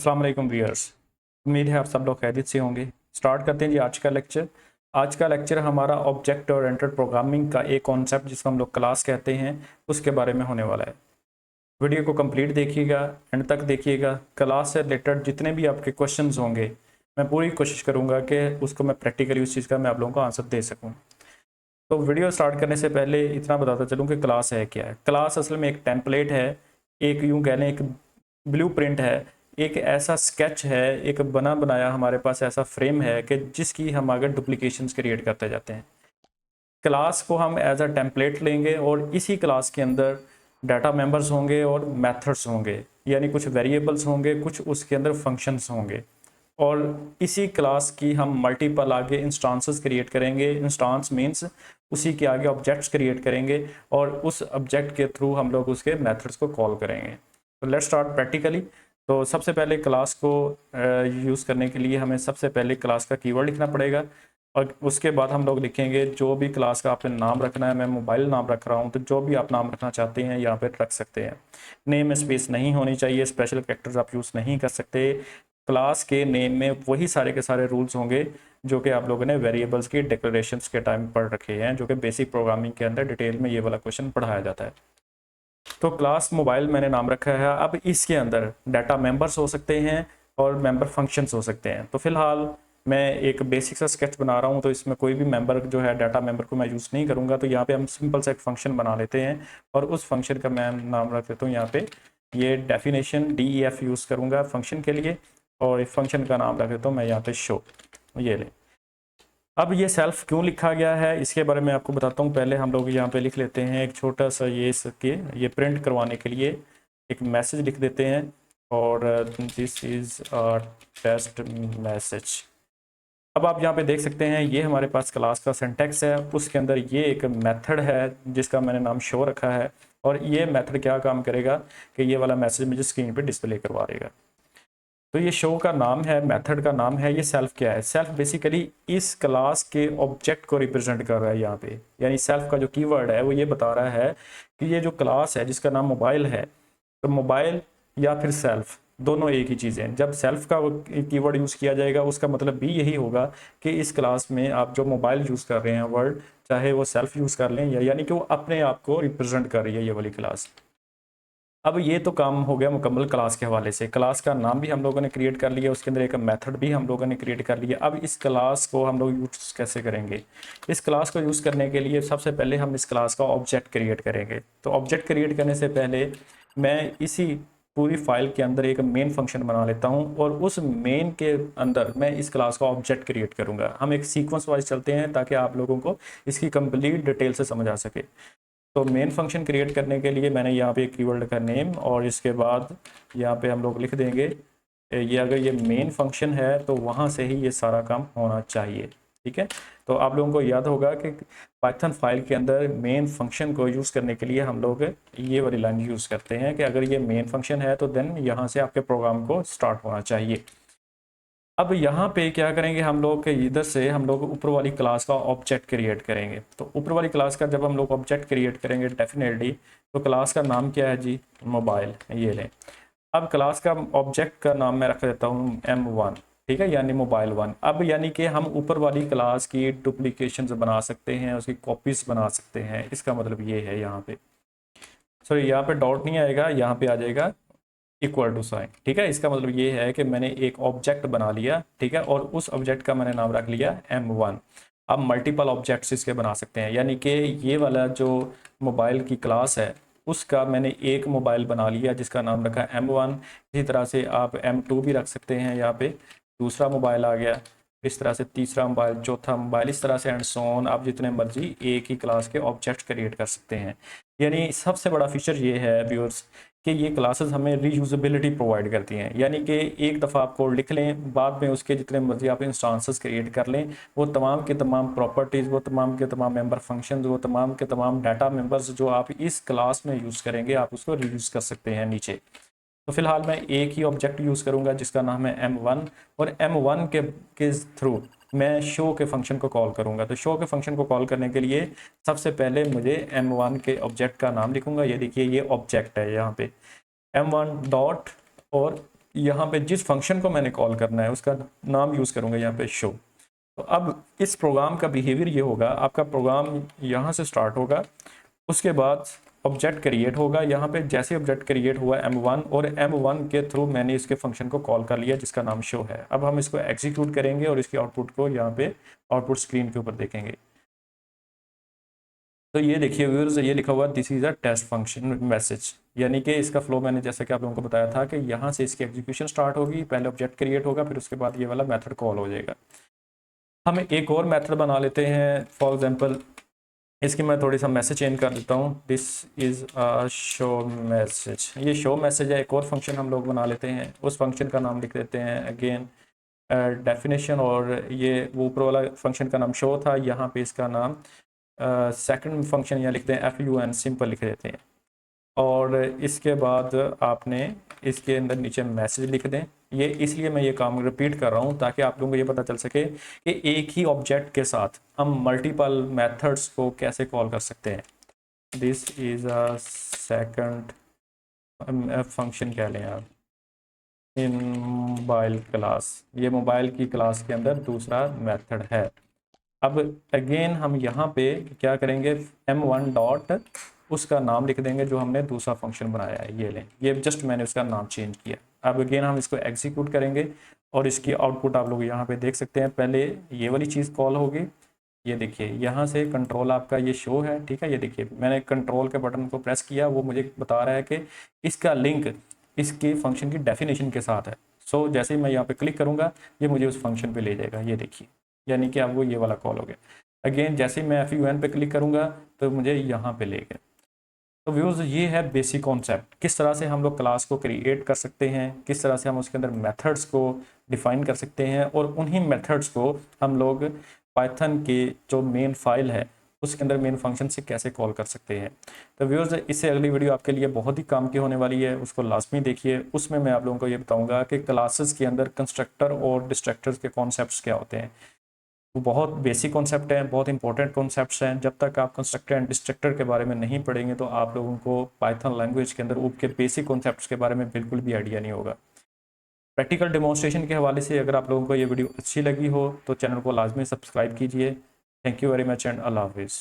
अस्सलाम वालेकुम व्यूअर्स, उम्मीद है आप सब लोग खैरियत से होंगे। स्टार्ट करते हैं जी आज का लेक्चर। आज का लेक्चर हमारा ऑब्जेक्ट ओरिएंटेड प्रोग्रामिंग का एक कॉन्सेप्ट जिसको हम लोग क्लास कहते हैं उसके बारे में होने वाला है। वीडियो को कंप्लीट देखिएगा, एंड तक देखिएगा। क्लास से रिलेटेड जितने भी आपके क्वेश्चंस होंगे मैं पूरी कोशिश करूँगा कि उसको मैं प्रैक्टिकली उस चीज़ का मैं आप लोगों को आंसर दे सकूँ। तो वीडियो स्टार्ट करने से पहले इतना बताता चलूँ कि क्लास है क्या है। क्लास असल में एक टेम्पलेट है, एक यूँ कह लें एक ब्लूप्रिंट है, एक ऐसा स्केच है, एक बना बनाया हमारे पास ऐसा फ्रेम है कि जिसकी हम आगे डुप्लीकेशंस क्रिएट करते जाते हैं। क्लास को हम एज अ टेम्पलेट लेंगे और इसी क्लास के अंदर डाटा मेंबर्स होंगे और मेथड्स होंगे, यानी कुछ वेरिएबल्स होंगे, कुछ उसके अंदर फंक्शंस होंगे। और इसी क्लास की हम मल्टीपल आगे इंस्टांसेस क्रिएट करेंगे। इंस्टांस मीन्स उसी के आगे ऑब्जेक्ट्स क्रिएट करेंगे और उस ऑब्जेक्ट के थ्रू हम लोग उसके मेथड्स को कॉल करेंगे। तो लेट्स स्टार्ट प्रैक्टिकली। तो सबसे पहले क्लास को यूज़ करने के लिए हमें सबसे पहले क्लास का कीवर्ड लिखना पड़ेगा और उसके बाद हम लोग लिखेंगे जो भी क्लास का आपने नाम रखना है। मैं मोबाइल नाम रख रहा हूँ, तो जो भी आप नाम रखना चाहते हैं यहाँ पे रख सकते हैं। नेम स्पेस नहीं होनी चाहिए, स्पेशल कैरेक्टर्स आप यूज़ नहीं कर सकते। क्लास के नेम में वही सारे के सारे रूल्स होंगे जो कि आप लोगों ने वेरिएबल्स की डिक्लेरेशंस के टाइम पढ़ रखे हैं, जो कि बेसिक प्रोग्रामिंग के अंदर डिटेल में ये वाला क्वेश्चन पढ़ाया जाता है। तो क्लास मोबाइल मैंने नाम रखा है। अब इसके अंदर डाटा मेंबर्स हो सकते हैं और मेंबर फंक्शंस हो सकते हैं। तो फिलहाल मैं एक बेसिक सा स्केच बना रहा हूं, तो इसमें कोई भी मेंबर जो है डाटा मेंबर को मैं यूज़ नहीं करूंगा। तो यहाँ पे हम सिंपल सा एक फंक्शन बना लेते हैं और उस फंक्शन का मैं नाम रख देता हूँ यहाँ पे, ये डेफिनेशन DEF यूज़ करूँगा फंक्शन के लिए, और इस फंक्शन का नाम रख देता हूँ मैं यहाँ पे शो। ये ले। अब ये सेल्फ क्यों लिखा गया है इसके बारे में आपको बताता हूँ। पहले हम लोग यहाँ पे लिख लेते हैं एक छोटा सा ये प्रिंट करवाने के लिए एक मैसेज लिख देते हैं, और this is a test message. अब आप यहाँ पे देख सकते हैं ये हमारे पास क्लास का सिंटैक्स है, उसके अंदर ये एक मेथड है जिसका मैंने नाम शो रखा है, और ये मेथड क्या काम करेगा कि ये वाला मैसेज मुझे स्क्रीन पे डिस्प्ले करवा देगा। तो ये शो का नाम है, मेथड का नाम है। ये सेल्फ क्या है? सेल्फ बेसिकली इस क्लास के ऑब्जेक्ट को रिप्रेजेंट कर रहा है यहाँ पे, यानी सेल्फ का जो कीवर्ड है वो ये बता रहा है कि ये जो क्लास है जिसका नाम मोबाइल है, तो मोबाइल या फिर सेल्फ दोनों एक ही चीज़ हैं। जब सेल्फ का कीवर्ड यूज़ किया जाएगा उसका मतलब भी यही होगा कि इस क्लास में आप जो मोबाइल यूज़ कर रहे हैं वर्ड, चाहे वो सेल्फ यूज़ कर लें या यानी कि वो अपने आप को रिप्रेजेंट कर रही है ये वाली क्लास। अब ये तो काम हो गया मुकम्मल क्लास के हवाले से। क्लास का नाम भी हम लोगों ने क्रिएट कर लिया, उसके अंदर एक मेथड भी हम लोगों ने क्रिएट कर लिया। अब इस क्लास को हम लोग यूज़ कैसे करेंगे? इस क्लास को यूज़ करने के लिए सबसे पहले हम इस क्लास का ऑब्जेक्ट क्रिएट करेंगे। तो ऑब्जेक्ट क्रिएट करने से पहले मैं इसी पूरी फाइल के अंदर एक मेन फंक्शन बना लेता हूँ और उस मेन के अंदर मैं इस क्लास का ऑब्जेक्ट क्रिएट करूँगा। हम एक सीक्वेंस वाइज चलते हैं ताकि आप लोगों को इसकी कंप्लीट डिटेल से समझ आ सके। तो मेन फंक्शन क्रिएट करने के लिए मैंने यहाँ पे कीवर्ड का नेम, और इसके बाद यहाँ पे हम लोग लिख देंगे ये, अगर ये मेन फंक्शन है तो वहाँ से ही ये सारा काम होना चाहिए। ठीक है, तो आप लोगों को याद होगा कि पाइथन फाइल के अंदर मेन फंक्शन को यूज़ करने के लिए हम लोग ये वाली लाइन यूज़ करते हैं कि अगर ये मेन फंक्शन है तो देन यहाँ से आपके प्रोग्राम को स्टार्ट होना चाहिए। अब यहाँ पे क्या करेंगे हम लोग के इधर से हम लोग ऊपर वाली क्लास का ऑब्जेक्ट क्रिएट करेंगे। तो ऊपर वाली क्लास का जब हम लोग ऑब्जेक्ट क्रिएट करेंगे डेफिनेटली, तो क्लास का नाम क्या है जी? मोबाइल। ये लें। अब क्लास का ऑब्जेक्ट का नाम मैं रख देता हूँ M1, ठीक है, यानी मोबाइल 1। अब यानी कि हम ऊपर वाली क्लास की डुप्लीकेशन बना सकते हैं, उसकी कॉपीज बना सकते हैं। इसका मतलब ये है यहाँ पे, सॉरी यहाँ पे डॉट नहीं आएगा, यहाँ पे आ जाएगा इक्वल टू साइन। ठीक है, इसका मतलब ये है कि मैंने एक ऑब्जेक्ट बना लिया, ठीक है, और उस ऑब्जेक्ट का मैंने नाम रख लिया M1। अब मल्टीपल ऑब्जेक्ट्स इसके बना सकते हैं, यानी कि ये वाला जो मोबाइल की क्लास है उसका मैंने एक मोबाइल बना लिया जिसका नाम रखा M1। इसी तरह से आप M2 भी रख सकते हैं, यहाँ पे दूसरा मोबाइल आ गया, इस तरह से तीसरा मोबाइल, चौथा मोबाइल, इस तरह से एंड सो ऑन। आप जितने मर्जी एक ही क्लास के ऑब्जेक्ट क्रिएट कर सकते हैं। यानी सबसे बड़ा फीचर ये है व्यूअर्स कि ये क्लासेस हमें रीयूजेबिलिटी प्रोवाइड करती हैं, यानी कि एक दफ़ा आप कोड लिख लें, बाद में उसके जितने मर्जी आप इंस्टांसेस क्रिएट कर लें, वो तमाम के तमाम प्रॉपर्टीज़, वो तमाम के तमाम मेंबर फंक्शंस, वो तमाम के तमाम डाटा मेंबर्स जो आप इस क्लास में यूज़ करेंगे आप उसको रीयूज़ कर सकते हैं नीचे। तो फिलहाल मैं एक ही ऑब्जेक्ट यूज़ करूँगा जिसका नाम है M1, और M1 के थ्रू मैं शो के फंक्शन को कॉल करूँगा। तो शो के फंक्शन को कॉल करने के लिए सबसे पहले मुझे M1 के ऑब्जेक्ट का नाम लिखूँगा। ये देखिए ये ऑब्जेक्ट है यहाँ पे M1 डॉट और यहाँ पे जिस फंक्शन को मैंने कॉल करना है उसका नाम यूज़ करूँगा यहाँ पे शो। तो अब इस प्रोग्राम का बिहेवियर ये होगा, आपका प्रोग्राम यहाँ से स्टार्ट होगा, उसके बाद ऑब्जेक्ट क्रिएट होगा। यहाँ पे जैसे ऑब्जेक्ट क्रिएट हुआ m1 और m1 के थ्रू मैंने इसके फंक्शन को कॉल कर लिया जिसका नाम शो है। अब हम इसको एग्जीक्यूट करेंगे और इसकी आउटपुट को यहाँ पे आउटपुट स्क्रीन के ऊपर देखेंगे। तो ये देखिए व्यूअर्स, ये लिखा हुआ this is a test function message, यानी कि इसका फ्लो मैंने जैसे कि आप लोगों को बताया था कि यहाँ से इसकी एग्जीक्यूशन स्टार्ट होगी, पहले ऑब्जेक्ट क्रिएट होगा, फिर उसके बाद ये वाला मेथड कॉल हो जाएगा। हम एक और मेथड बना लेते हैं, फॉर एग्जांपल इसकी मैं थोड़ी सा मैसेज चेंज कर देता हूँ, this is a show message. ये शो मैसेज है, एक और फंक्शन हम लोग बना लेते हैं, उस फंक्शन का नाम लिख देते हैं अगेन डेफिनेशन, और ये वो ऊपर वाला फंक्शन का नाम शो था, यहाँ पे इसका नाम सेकंड फंक्शन यहाँ लिखते हैं fun, सिंपल लिख देते हैं। और इसके बाद आपने इसके अंदर नीचे मैसेज लिख दें। ये इसलिए मैं ये काम रिपीट कर रहा हूँ ताकि आप लोगों को ये पता चल सके कि एक ही ऑब्जेक्ट के साथ हम मल्टीपल मेथड्स को कैसे कॉल कर सकते हैं। This is a second function कह लें आप इन मोबाइल क्लास, ये मोबाइल की क्लास के अंदर दूसरा मेथड है। अब अगेन हम यहाँ पे क्या करेंगे, m1 डॉट उसका नाम लिख देंगे जो हमने दूसरा फंक्शन बनाया है, ये लें, ये जस्ट मैंने उसका नाम चेंज किया। अब अगेन हम इसको एग्जीक्यूट करेंगे और इसकी आउटपुट आप लोग यहाँ पे देख सकते हैं। पहले ये वाली चीज़ कॉल होगी, ये देखिए यहाँ से कंट्रोल आपका ये शो है, ठीक है। ये देखिए मैंने कंट्रोल के बटन को प्रेस किया, वो मुझे बता रहा है कि इसका लिंक इसके फंक्शन की डेफिनेशन के साथ है। सो जैसे ही मैं यहाँ पे क्लिक करूँगा ये मुझे उस फंक्शन पे ले जाएगा, ये देखिए, यानी कि अब वो ये वाला कॉल हो गया। अगेन जैसे ही मैं fun पे क्लिक करूँगा तो मुझे यहाँ पे ले गया। तो व्यूज़ ये है बेसिक कॉन्सेप्ट, किस तरह से हम लोग क्लास को क्रिएट कर सकते हैं, किस तरह से हम उसके अंदर मेथड्स को डिफाइन कर सकते हैं, और उन्हीं मेथड्स को हम लोग पाइथन के जो मेन फाइल है उसके अंदर मेन फंक्शन से कैसे कॉल कर सकते हैं। तो व्यूअर्स इससे अगली वीडियो आपके लिए बहुत ही काम की होने वाली है, उसको लाजमी देखिए। उसमें मैं आप लोगों को ये बताऊंगा कि क्लासेस के अंदर कंस्ट्रक्टर और डिस्ट्रक्टर्स के कॉन्सेप्ट्स क्या होते हैं। वो बहुत बेसिक कॉन्सेप्ट हैं, बहुत इंपॉर्टेंट कॉन्सेप्ट्स हैं। जब तक आप कंस्ट्रक्टर एंड डिस्ट्रक्टर के बारे में नहीं पढ़ेंगे तो आप लोगों को पाइथन लैंग्वेज के अंदर ऊप के बेसिक कॉन्सेप्ट्स के बारे में बिल्कुल भी आइडिया नहीं होगा। प्रैक्टिकल डेमोन्स्ट्रेशन के हवाले से अगर आप लोगों को ये वीडियो अच्छी लगी हो तो चैनल को लाजमी सब्सक्राइब कीजिए। Thank you very much and अल्लाह हाफिज़।